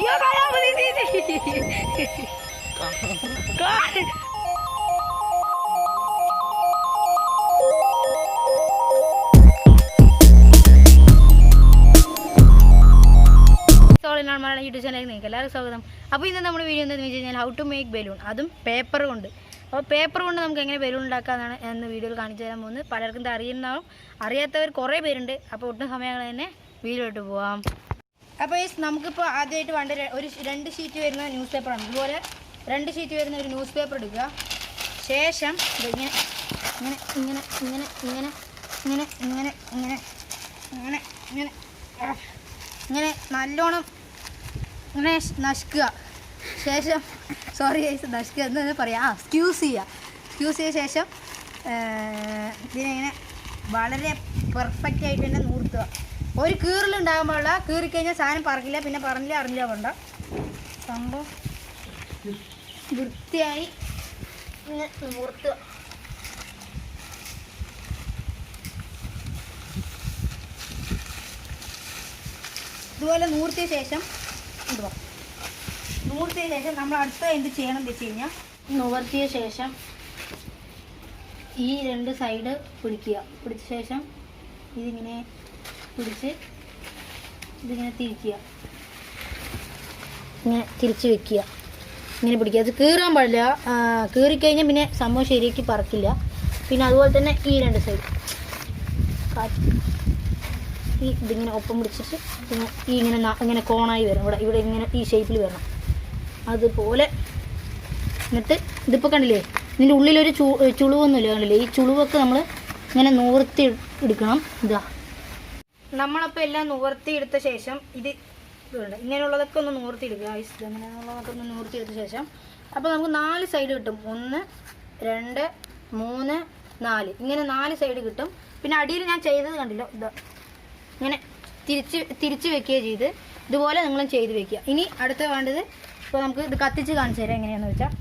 Yo kayak begini. Malayalam YouTube ചാനലിലേക്ക് എല്ലാവർക്കും സ്വാഗതം. അപ്പോൾ ഇന്ന് നമ്മുടെ വീഡിയോ എന്താണെന്ന് വെച്ച് കഴിഞ്ഞാൽ ഹൗ ടു മേക്ക് ബലൂൺ, അതും പേപ്പർ കൊണ്ട്. അപ്പോൾ പേപ്പർ കൊണ്ട് നമുക്ക് എങ്ങനെ ബലൂൺ ഉണ്ടാക്കാമെന്നാണ് എന്ന് വീഡിയോയിൽ കാണിച്ചു തരാൻ പോകുന്നത്. പലർക്കും ഇത് അറിയുന്നതാവും, അറിയാത്തവർ കുറേ പേരുണ്ട്. അപ്പോൾ ഒട്ടും സമയങ്ങൾ തന്നെ വീഡിയോയിട്ട് പോവാം. അപ്പോൾ നമുക്കിപ്പോൾ ആദ്യമായിട്ട് വേണ്ട ഒരു 2 ഷീറ്റ് വരുന്ന ന്യൂസ് പേപ്പറാണ്. ഇതുപോലെ 2 ഷീറ്റ് വരുന്ന ഒരു ന്യൂസ് പേപ്പർ എടുക്കുക. ശേഷം ഇങ്ങനെ ഇങ്ങനെ ഇങ്ങനെ ഇങ്ങനെ ഇങ്ങനെ ഇങ്ങനെ ഇങ്ങനെ ഇങ്ങനെ ഇങ്ങനെ ഇങ്ങനെ ഇങ്ങനെ നല്ലോണം ഇങ്ങനെ നശിക്കുക. ശേഷം നശിക്കുക എന്ന് പറയാം, സ്ക്യൂസ് ചെയ്ത ശേഷം ഇതിനെ വളരെ പെർഫെക്റ്റ് ആയിട്ട് തന്നെ നൂർത്തുക. ഒരു കീറലുണ്ടാകാൻ പാടില്ല. കീറിക്കഴിഞ്ഞാൽ സാധനം പറക്കില്ല, പിന്നെ അറിഞ്ഞില്ല വേണ്ട. സംഭവം വൃത്തിയായി ഇങ്ങനെ നൂർത്തുക. ഇതുപോലെ നൂർത്തിയ ശേഷം നമ്മൾ അടുത്ത എന്ത് ചെയ്യണം എന്ന് വെച്ച് കഴിഞ്ഞാൽ, നിവർത്തിയ ശേഷം ഈ 2 സൈഡ് പിടിച്ച ശേഷം ഇതിങ്ങനെ പിടിച്ച് ഇതിങ്ങനെ തിരിക്കുക, ഇങ്ങനെ തിരിച്ച് വെക്കുക, ഇങ്ങനെ പിടിക്കുക. അത് കീറാൻ പാടില്ല. കീറിക്കഴിഞ്ഞാൽ പിന്നെ സംഭവം ശരിയാക്കി പറക്കില്ല. പിന്നെ അതുപോലെ തന്നെ ഈ 2 സൈഡ് ഇതിങ്ങനെ ഒപ്പം പിടിച്ചിട്ട് പിന്നെ ഇങ്ങനെ കോണായി വരണം. ഇവിടെ ഇങ്ങനെ ഈ ഷേപ്പിൽ വരണം. അതുപോലെ എന്നിട്ട് ഇതിപ്പോൾ കണ്ടില്ലേ, ഇതിൻ്റെ ഉള്ളിലൊരു ചുളിവൊന്നുമില്ല, കണ്ടില്ലേ? ഈ ചുളിവൊക്കെ നമ്മൾ ഇങ്ങനെ നിവർത്തി എടുക്കണം. നമ്മളപ്പോൾ എല്ലാം നിവർത്തി എടുത്ത ശേഷം ഇങ്ങനെയുള്ളതൊക്കെ ഒന്ന് നിവർത്തി എടുക്കുക. അങ്ങനെയുള്ളതൊക്കെ ഒന്ന് നിവർത്തി എടുത്ത ശേഷം അപ്പോൾ നമുക്ക് 4 സൈഡ് കിട്ടും. 1 2 3 4 ഇങ്ങനെ 4 സൈഡ് കിട്ടും. പിന്നെ അടിയിൽ ഞാൻ ചെയ്തത് കണ്ടില്ലോ, ഇങ്ങനെ തിരിച്ച് വെക്കുകയും ചെയ്ത് ഇതുപോലെ നിങ്ങളും ചെയ്ത് വെക്കുക. ഇനി അടുത്ത വേണ്ടത്, ഇപ്പോൾ നമുക്ക് ഇത് കത്തിച്ച് കാണിച്ചു തരാം എങ്ങനെയാണെന്ന് വെച്ചാൽ.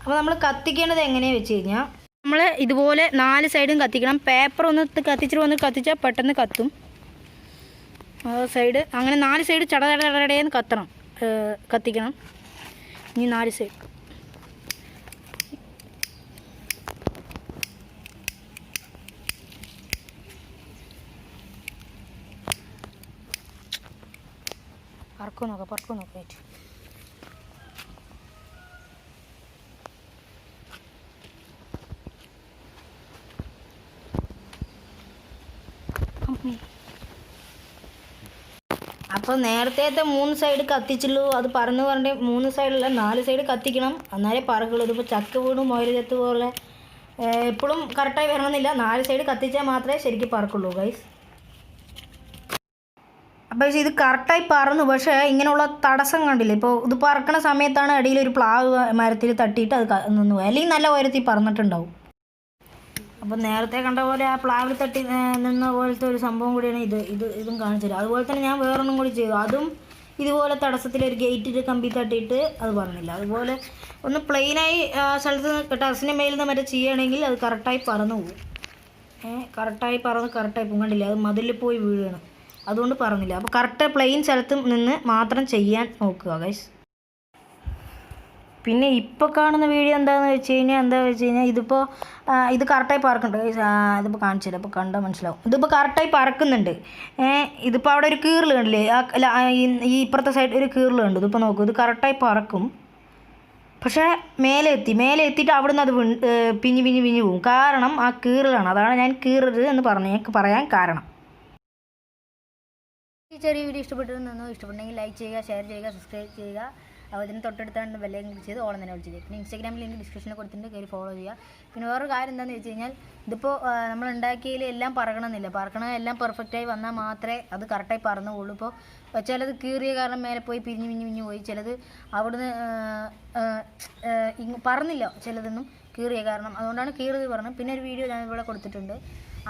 അപ്പോൾ നമ്മൾ കത്തിക്കേണ്ടത് എങ്ങനെയാണെന്ന് വെച്ച് കഴിഞ്ഞാൽ, നമ്മൾ ഇതുപോലെ 4 സൈഡും കത്തിക്കണം. പേപ്പർ ഒന്ന് കത്തിച്ചാൽ പെട്ടെന്ന് കത്തും. സൈഡ് അങ്ങനെ 4 സൈഡ് ചടചടേന്ന് കത്തിക്കണം. ഇനി 4 സൈഡ് പറക്കോ നോക്കാം. അപ്പോൾ നേരത്തെ 3 സൈഡ് കത്തിച്ചുള്ളൂ. അത് പറഞ്ഞ് 3 സൈഡല്ല 4 സൈഡ് കത്തിക്കണം, എന്നാലേ പറക്കുള്ളൂ. ഇതിപ്പോൾ ചക്ക വീടും മൊയലത്ത് പോലെ എപ്പോഴും കറക്റ്റായി വരണമെന്നില്ല. 4 സൈഡ് കത്തിച്ചാൽ മാത്രമേ ശരിക്കും പറക്കുള്ളൂ ഗൈസ്. അപ്പോൾ ഇത് കറക്റ്റായി പറന്നു. പക്ഷേ ഇങ്ങനെയുള്ള തടസ്സം കണ്ടില്ലേ, ഇപ്പോൾ ഇത് പറക്കണ സമയത്താണ് അടിയിൽ ഒരു പ്ലാവ് മരത്തിൽ തട്ടിയിട്ട് അത് നിന്ന് പോയി, അല്ലെങ്കിൽ നല്ല ഉയരത്തിൽ പറന്നിട്ടുണ്ടാവും. അപ്പോൾ നേരത്തെ കണ്ട പോലെ ആ പ്ലാവിൽ തട്ടി നിന്ന പോലത്തെ ഒരു സംഭവം കൂടിയാണ് ഇതും കാണിച്ചത്. അതുപോലെ തന്നെ ഞാൻ വേറൊന്നും കൂടി ചെയ്തു. അതും ഇതുപോലെ തടസ്സത്തിൽ ഒരു ഗേറ്റിൽ കമ്പി തട്ടിയിട്ട് അത് പറഞ്ഞില്ല. അതുപോലെ ഒന്ന് പ്ലെയിനായി സ്ഥലത്ത് ടെറസിൻ്റെ മേലിൽ നിന്ന് മറ്റേ ചെയ്യുകയാണെങ്കിൽ അത് കറക്റ്റായി പറന്നു പോകും. കറക്റ്റായി പോകും. കണ്ടില്ല, അത് മതിലിൽ പോയി വീഴുകയാണ്. അതുകൊണ്ട് പറഞ്ഞില്ല. അപ്പോൾ കറക്റ്റ് പ്ലെയിൻ സ്ഥലത്ത് നിന്ന് മാത്രം ചെയ്യാൻ നോക്കുക ഗൈസ്. പിന്നെ ഇപ്പോൾ കാണുന്ന വീഡിയോ എന്താണെന്ന് വെച്ച് കഴിഞ്ഞാൽ ഇതിപ്പോൾ ഇത് കറക്റ്റായി പറക്കുന്നുണ്ട് ഗൈസ്. ഇതിപ്പോൾ കാണിച്ചു തരാം, അപ്പോൾ കണ്ടാൽ മനസ്സിലാവും. ഇതിപ്പോൾ കറക്റ്റായി പറക്കുന്നുണ്ട്. ഇതിപ്പോൾ അവിടെ ഒരു കീറൽ കണ്ടില്ലേ, അല്ല ഈ ഇപ്പുറത്തെ സൈഡ് ഒരു കീറൽ ഉണ്ട്. ഇതിപ്പോൾ നോക്കൂ, ഇത് കറക്റ്റായി പറക്കും. പക്ഷേ മേലെ എത്തിയിട്ട് അവിടെ നിന്ന് അത് പിഞ്ഞ് പോകും. കാരണം ആ കീറലാണ്. അതാണ് ഞാൻ കീറരുത് എന്ന് പറയാൻ കാരണം. ഈ ചെറിയ വീഡിയോ ഇഷ്ടപ്പെട്ടിട്ടുണ്ടെങ്കിൽ ലൈക്ക് ചെയ്യുക, ഷെയർ ചെയ്യുക, സബ്സ്ക്രൈബ് ചെയ്യുക. അപ്പോൾ ഇതിന് തൊട്ടടുത്താണ് ബെല്ലൈക്കൻ ക്ലിക്ക് ചെയ്ത് ഓളം തന്നെ വിളിച്ചത്. പിന്നെ ഇൻസ്റ്റാഗ്രാമിൽ ലിങ്ക് ഡിസ്ക്രിപ്ഷനിൽ കൊടുത്തിട്ടുണ്ട്, കയറി ഫോളോ ചെയ്യുക. പിന്നെ വേറൊരു കാര്യം എന്താണെന്ന് വെച്ച് കഴിഞ്ഞാൽ ഇതിപ്പോൾ നമ്മൾ ഉണ്ടാക്കിയതിൽ എല്ലാം പറക്കണമെന്നില്ല, പറക്കണ എല്ലാം പെർഫെക്റ്റായി വന്നാൽ മാത്രമേ അത് കറക്റ്റായി പറന്നുള്ളൂ. ഇപ്പോൾ ചിലത് കീറിയ കാരണം മേലെ പോയി പിരിഞ്ഞ് പോയി, ചിലത് അവിടുന്ന് പറന്നില്ല, ചിലതൊന്നും കീറിയ കാരണം, അതുകൊണ്ടാണ് കീറിയത് പറഞ്ഞത്. പിന്നെ ഒരു വീഡിയോ ഞാൻ ഇവിടെ കൊടുത്തിട്ടുണ്ട്.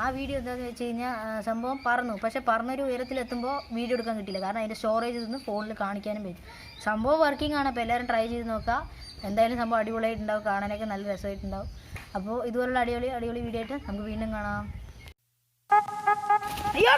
ആ വീഡിയോ എന്താണെന്ന് വെച്ച് കഴിഞ്ഞാൽ സംഭവം പറന്നു, പക്ഷേ പറന്നൊരു ഉയരത്തിലെത്തുമ്പോൾ വീഡിയോ എടുക്കാൻ കിട്ടില്ല, കാരണം അതിൻ്റെ സ്റ്റോറേജ് ഇതൊന്നും ഫോണിൽ കാണിക്കാനും പറ്റും. സംഭവം വർക്കിംഗ് ആണ്, അപ്പോൾ എല്ലാവരും ട്രൈ ചെയ്ത് നോക്കുക. എന്തായാലും സംഭവം അടിപൊളിയായിട്ടുണ്ടാവും, കാണാനൊക്കെ നല്ല രസമായിട്ടുണ്ടാവും. അപ്പോൾ ഇതുപോലുള്ള അടിപൊളി വീഡിയോ ആയിട്ട് നമുക്ക് വീണ്ടും കാണാം. അയ്യോ